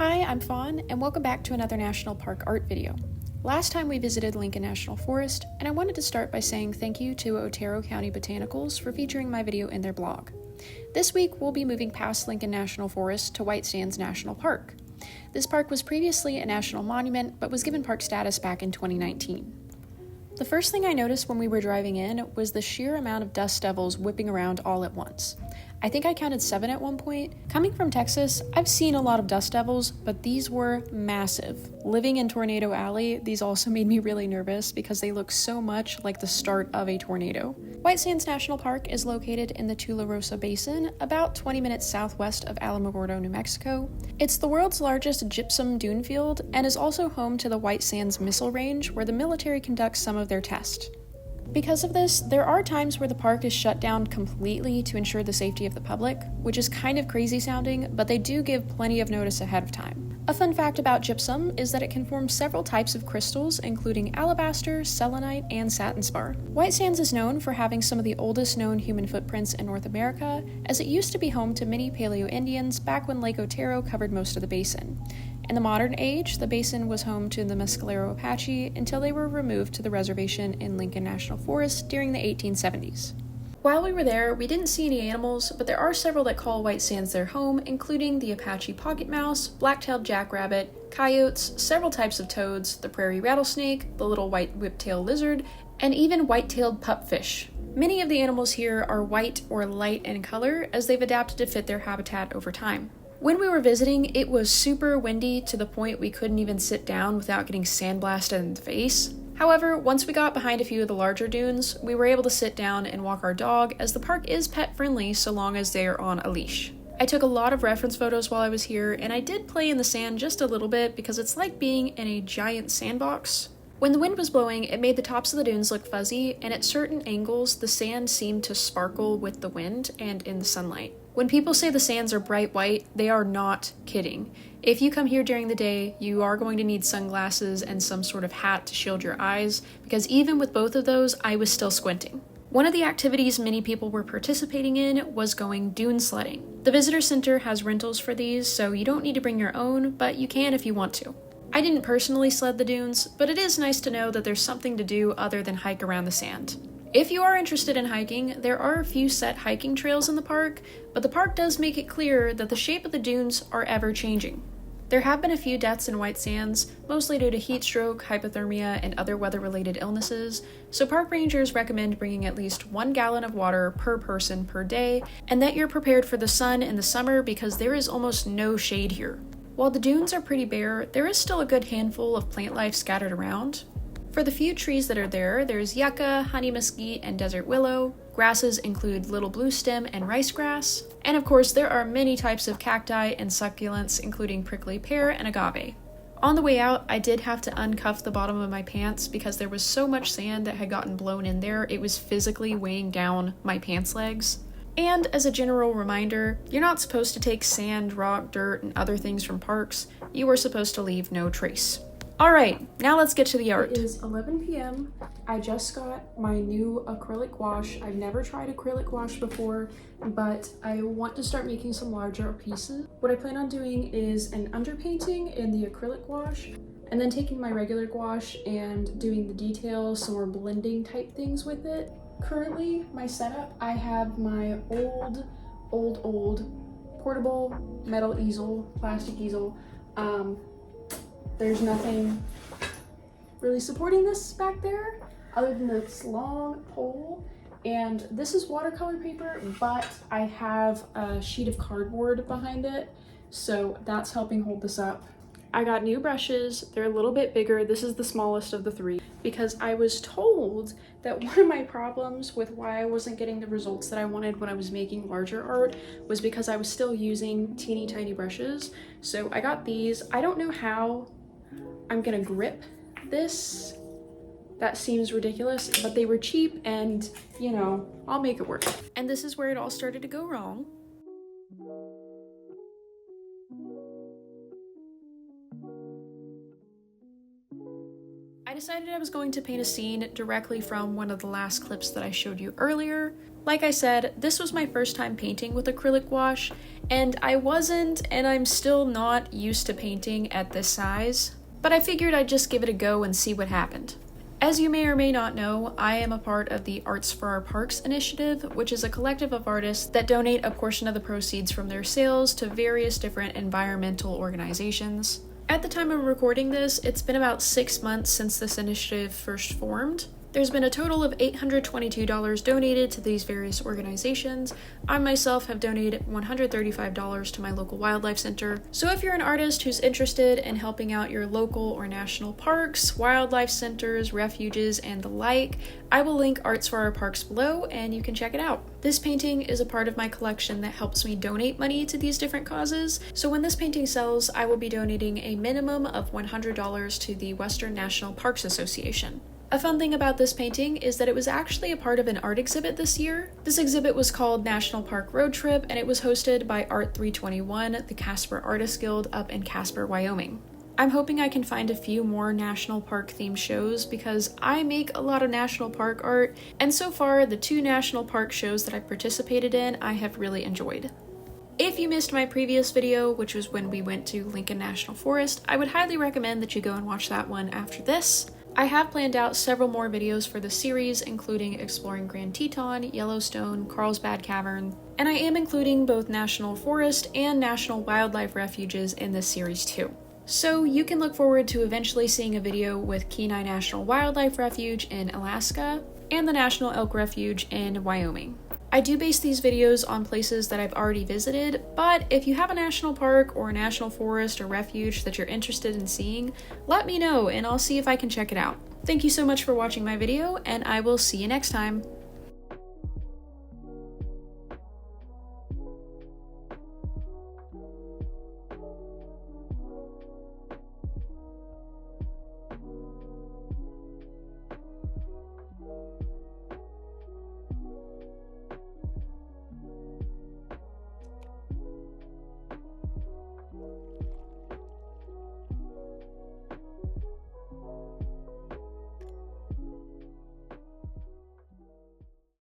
Hi, I'm Fawn, and welcome back to another National Park art video. Last time we visited Lincoln National Forest, and I wanted to start by saying thank you to Otero County Botanicals for featuring my video in their blog. This week, we'll be moving past Lincoln National Forest to White Sands National Park. This park was previously a national monument, but was given park status back in 2019. The first thing I noticed when we were driving in was the sheer amount of dust devils whipping around all at once. I think I counted 7 at one point. Coming from Texas, I've seen a lot of dust devils, but these were massive. Living in Tornado Alley, these also made me really nervous because they look so much like the start of a tornado. White Sands National Park is located in the Tularosa Basin, about 20 minutes southwest of Alamogordo, New Mexico. It's the world's largest gypsum dune field and is also home to the White Sands Missile Range, where the military conducts some of their tests. Because of this, there are times where the park is shut down completely to ensure the safety of the public, which is kind of crazy sounding, but they do give plenty of notice ahead of time. A fun fact about gypsum is that it can form several types of crystals, including alabaster, selenite, and satin spar. White Sands is known for having some of the oldest known human footprints in North America, as it used to be home to many Paleo-Indians back when Lake Otero covered most of the basin. In the modern age, the basin was home to the Mescalero Apache until they were removed to the reservation in Lincoln National Forest during the 1870s. While we were there, we didn't see any animals, but there are several that call White Sands their home, including the Apache pocket mouse, black-tailed jackrabbit, coyotes, several types of toads, the prairie rattlesnake, the little white whiptail lizard, and even white-tailed pupfish. Many of the animals here are white or light in color, as they've adapted to fit their habitat over time. When we were visiting, it was super windy to the point we couldn't even sit down without getting sandblasted in the face. However, once we got behind a few of the larger dunes, we were able to sit down and walk our dog, as the park is pet friendly so long as they are on a leash. I took a lot of reference photos while I was here, and I did play in the sand just a little bit because it's like being in a giant sandbox. When the wind was blowing, it made the tops of the dunes look fuzzy, and at certain angles, the sand seemed to sparkle with the wind and in the sunlight. When people say the sands are bright white, they are not kidding. If you come here during the day, you are going to need sunglasses and some sort of hat to shield your eyes, because even with both of those, I was still squinting. One of the activities many people were participating in was going dune sledding. The visitor center has rentals for these, so you don't need to bring your own, but you can if you want to. I didn't personally sled the dunes, but it is nice to know that there's something to do other than hike around the sand. If you are interested in hiking, there are a few set hiking trails in the park, but the park does make it clear that the shape of the dunes are ever changing. There have been a few deaths in White Sands, mostly due to heat stroke, hypothermia, and other weather-related illnesses, so park rangers recommend bringing at least 1 gallon of water per person per day, and that you're prepared for the sun in the summer because there is almost no shade here. While the dunes are pretty bare, there is still a good handful of plant life scattered around. For the few trees that are there, there's yucca, honey mesquite, and desert willow. Grasses include little blue stem and rice grass. And of course, there are many types of cacti and succulents, including prickly pear and agave. On the way out, I did have to uncuff the bottom of my pants because there was so much sand that had gotten blown in there, it was physically weighing down my pants legs. And as a general reminder, you're not supposed to take sand, rock, dirt, and other things from parks. You are supposed to leave no trace. Alright, now let's get to the art. It is 11 p.m. I just got my new acrylic gouache. I've never tried acrylic gouache before, but I want to start making some larger pieces. What I plan on doing is an underpainting in the acrylic gouache, and then taking my regular gouache and doing the details, some more blending type things with it. Currently, my setup, I have my old portable metal easel, plastic easel. There's nothing really supporting this back there other than this long pole, and this is watercolor paper, but I have a sheet of cardboard behind it, so that's helping hold this up. I got new brushes. They're a little bit bigger. This is the smallest of the three because I was told that one of my problems with why I wasn't getting the results that I wanted when I was making larger art was because I was still using teeny tiny brushes. So I got these. I don't know how I'm gonna grip this. That seems ridiculous, but they were cheap and, you know, I'll make it work. And this is where it all started to go wrong. I decided I was going to paint a scene directly from one of the last clips that I showed you earlier. Like I said, this was my first time painting with acrylic wash, and I wasn't, and I'm still not used to painting at this size, but I figured I'd just give it a go and see what happened. As you may or may not know, I am a part of the Arts for Our Parks initiative, which is a collective of artists that donate a portion of the proceeds from their sales to various different environmental organizations. At the time of recording this, it's been about 6 months since this initiative first formed. There's been a total of $822 donated to these various organizations. I myself have donated $135 to my local wildlife center. So if you're an artist who's interested in helping out your local or national parks, wildlife centers, refuges, and the like, I will link Arts for Our Parks below and you can check it out. This painting is a part of my collection that helps me donate money to these different causes. So when this painting sells, I will be donating a minimum of $100 to the Western National Parks Association. A fun thing about this painting is that it was actually a part of an art exhibit this year. This exhibit was called National Park Road Trip, and it was hosted by Art 321, the Casper Artists Guild up in Casper, Wyoming. I'm hoping I can find a few more national park themed shows because I make a lot of national park art, and so far the 2 national park shows that I participated in I have really enjoyed. If you missed my previous video, which was when we went to Lincoln National Forest, I would highly recommend that you go and watch that one after this. I have planned out several more videos for the series, including exploring Grand Teton, Yellowstone, Carlsbad Cavern, and I am including both National Forest and National Wildlife Refuges in this series too. So you can look forward to eventually seeing a video with Kenai National Wildlife Refuge in Alaska and the National Elk Refuge in Wyoming. I do base these videos on places that I've already visited, but if you have a national park or a national forest or refuge that you're interested in seeing, let me know and I'll see if I can check it out. Thank you so much for watching my video, and I will see you next time.